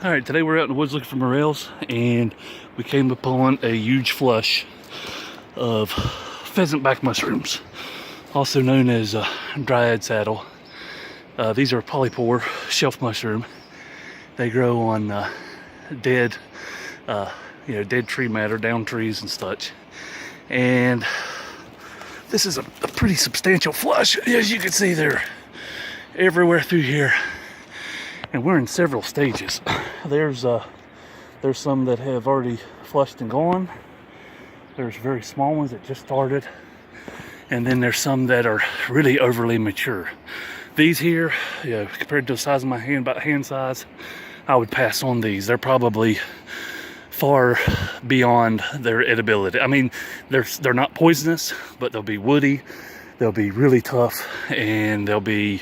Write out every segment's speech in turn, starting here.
Alright, today we're out in the woods looking for morels, and we came upon a huge flush of pheasant back mushrooms, also known as Dryad saddle. These are polypore shelf mushroom. They grow on dead tree matter, down trees and such. And this is a pretty substantial flush. As you can see, they're everywhere through here. And we're in several stages. There's some that have already flushed and gone. There's very small ones that just started. And then there's some that are really overly mature. These here, compared to the size of my hand, about hand size, I would pass on these. They're probably far beyond their edibility. I mean, they're not poisonous, but they'll be woody, they'll be really tough, and they'll be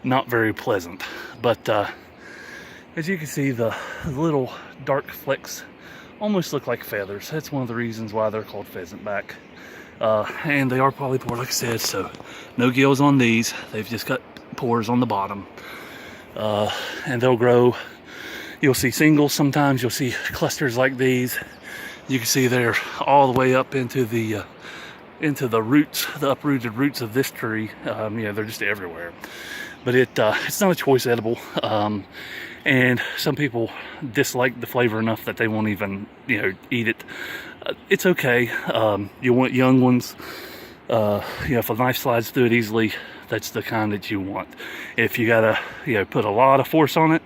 not very pleasant. But as you can see, the little dark flecks almost look like feathers. That's one of the reasons why they're called pheasant back. And they are polypore, like I said, so no gills on these. They've just got pores on the bottom. And they'll grow. You'll see singles sometimes. You'll see clusters like these. You can see they're all the way up into the roots, the uprooted roots of this tree. They're just everywhere. But it's not a choice edible. And some people dislike the flavor enough that they won't even, eat it. It's okay. You want young ones. If a knife slides through it easily, that's the kind that you want. If you gotta, put a lot of force on it,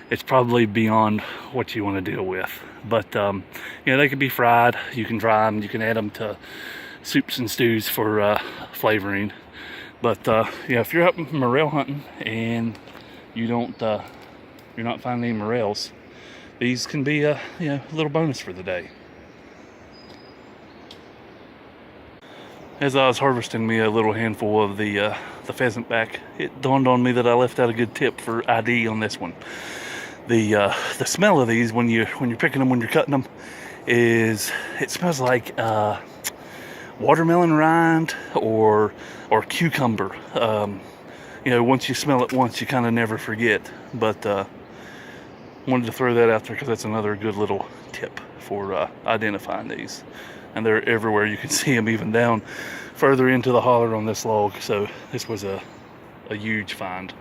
it's probably beyond what you want to deal with. But they can be fried. You can dry them. You can add them to soups and stews for flavoring. But if you're out morel hunting and you're not finding any morels, these can be a little bonus for the day. As I was harvesting me a little handful of the pheasant back, it dawned on me that I left out a good tip for ID on this one. The smell of these when you're picking them, when you're cutting them, it smells like watermelon rind or cucumber. Once you smell it once, you kind of never forget. But wanted to throw that out there because that's another good little tip for identifying these. And they're everywhere. You can see them even down further into the holler on this log. So this was a huge find.